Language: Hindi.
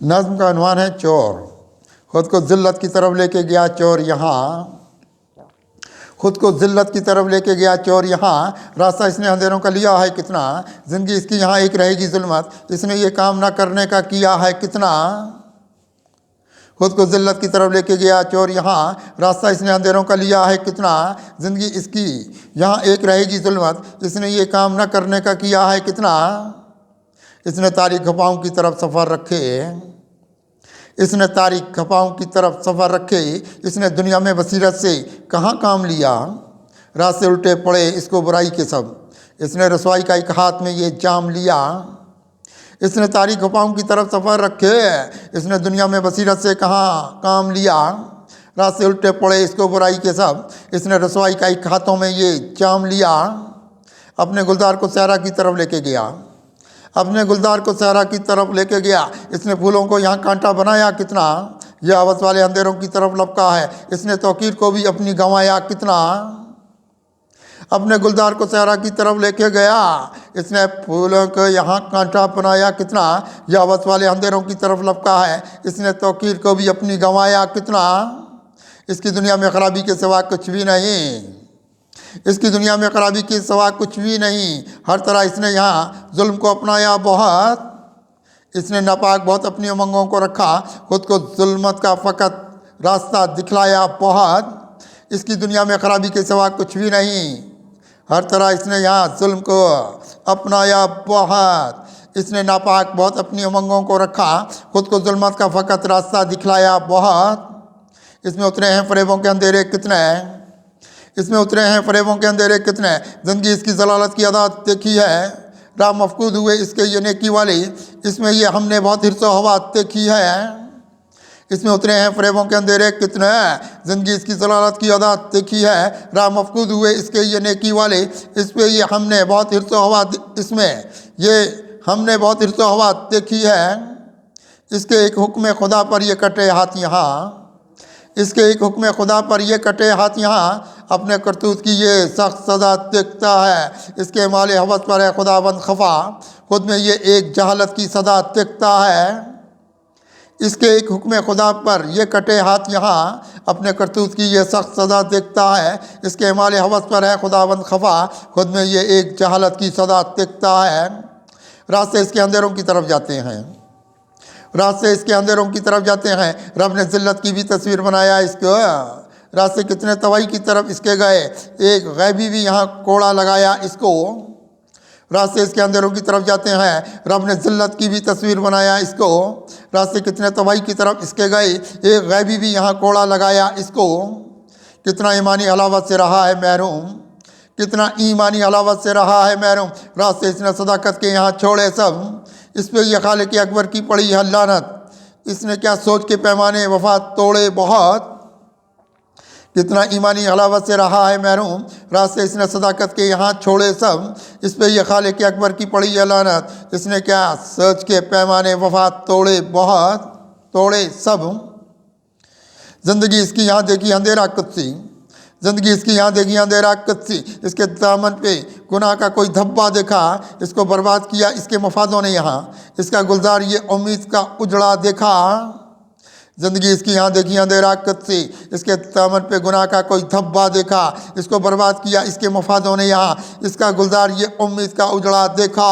नज़्म का उन्वान है चोर। खुद को ज़िल्लत की तरफ लेके गया चोर यहाँ, खुद को ज़िल्लत की तरफ लेके गया चोर यहाँ, रास्ता इसने अंधेरों का लिया है कितना, ज़िंदगी इसकी यहाँ एक रहेगी जुल्मत, इसने ये काम ना करने का किया है कितना। खुद को ज़िल्लत की तरफ लेके गया चोर यहाँ, रास्ता इसने अंधेरों का लिया है कितना, ज़िंदगी इसकी यहाँ एक रहेगी जुल्मत, इसने ये काम ना करने का किया है कितना। इसने तारीख खपाओं की तरफ सफ़र रखे, इसने तारीख खपाओं की तरफ सफ़र रखे, इसने दुनिया में बसीरत से कहाँ काम लिया, रास्ते उल्टे पड़े इसको बुराई के सब, इसने रसवाई का एक हाथ में ये जाम लिया। इसने तारीख खपाओं की तरफ सफ़र रखे, इसने दुनिया में बसीरत से कहाँ काम लिया, रास्ते उल्टे पड़े इसको बुराई के सब, इसने रसवाई का एक हाथों में ये जाम लिया। अपने गुलजार को सहरा की तरफ लेके गया, अपने गुलजार को सहरा की तरफ लेके गया, इसने फूलों को यहाँ कांटा बनाया कितना, यह आवस वाले अंधेरों की तरफ लपका है, इसने तौकीर को भी अपनी गंवाया कितना। अपने गुलजार को सहरा की तरफ लेके गया, इसने फूलों को यहाँ कांटा बनाया कितना, यह आवस वाले अंधेरों की तरफ लपका है, इसने तौकीर को भी अपनी गंवाया कितना। इसकी दुनिया में खराबी के सिवा कुछ भी नहीं, इसकी दुनिया में खराबी के सिवा कुछ भी नहीं, हर तरह इसने यहाँ जुल्म को अपनाया बहुत, इसने नापाक बहुत अपनी उमंगों को रखा, खुद को जुल्मत का फ़कत रास्ता दिखलाया बहुत। इसकी दुनिया में खराबी के सिवा कुछ भी नहीं, हर तरह इसने यहाँ जुल्म को अपनाया बहुत, इसने नापाक बहुत अपनी उमंगों को रखा, खुद को जुल्मत का फ़कत रास्ता दिखलाया बहुत। इसमें उतरे हैं फ़रेबों के अंधेरे कितने, इसमें उतरे हैं फ़रेबों के अंधेरे कितने, ज़िंदगी इसकी ज़लालत की अदात देखी है, राह मफकूद हुए इसके ये नेकी वाली, इसमें ये हमने बहुत हिर्सो हवा देखी है। इसमें उतरे हैं फ़रेबों के अंधेरे कितने, ज़िंदगी इसकी ज़लालत की अदात देखी है, राह मफकूद हुए इसके ये नेकी वाले, इस पर ये हमने बहुत हिर्सो हवा, इसमें ये हमने बहुत हिर्सो हवा देखी है। इसके एक हुक्म खुदा पर ये कटे हाथ यहाँ, इसके एक हुक्म खुदा पर ये कटे हाथ यहाँ, अपने करतूत की ये सख्त सज़ा देखता है, इसके माले हवस पर है खुदाबंद खफा, खुद में ये एक जहालत की सज़ा देखता है। इसके एक हुक्म खुदा पर ये कटे हाथ यहाँ, अपने करतूत की ये सख्त सज़ा देखता है, इसके माले हवस पर है खुदाबंद खफा, खुद में ये एक जहालत की सज़ा देखता है। रास्ते इसके अंधेरों की तरफ जाते हैं, रास्ते इसके अंधेरों की तरफ जाते हैं, रब ने ज़िल्लत की भी तस्वीर बनाया इसको, रास्ते कितने तबाही की तरफ इसके गए, एक गैबी भी यहाँ कोड़ा लगाया इसको। रास्ते इसके अंधेरों की तरफ जाते हैं, रब ने ज़िल्लत की भी तस्वीर बनाया इसको, रास्ते कितने तबाही की तरफ इसके गए, एक गैबी भी यहाँ कोड़ा लगाया इसको। कितना ईमानी हलावत से रहा है महरूम, कितना ईमानी हलावत से रहा है महरूम, रास्ते इसने सदाकत के यहाँ छोड़े सब, इस पर यह खालिक अकबर की पड़ी है लानत, इसने क्या सोच के पैमाने वफा तोड़े बहुत। कितना ईमानी हलावत से रहा है महरूम, रास्ते इसने सदाकत के यहाँ छोड़े सब, इस पर यह खालिक अकबर की पड़ी है लानत, इसने क्या सोच के पैमाने वफा तोड़े बहुत, तोड़े सब। ज़िंदगी इसकी यहाँ देखी अंधेरा कुत्सी, ज़िंदगी इसकी यहाँ देखी अंधेरा कुत्सी, इसके दामन पे गुनाह का कोई धब्बा देखा, इसको बर्बाद किया इसके मफादों ने यहाँ, इसका गुलजार ये उम्मीद का उजड़ा देखा। ज़िंदगी इसकी यहाँ देखी अंधेरा कुत्सी, इसके दामन पे गुनाह का कोई धब्बा देखा, इसको बर्बाद किया इसके मफादों ने यहाँ, इसका गुलजार ये उम्मीद का उजड़ा देखा।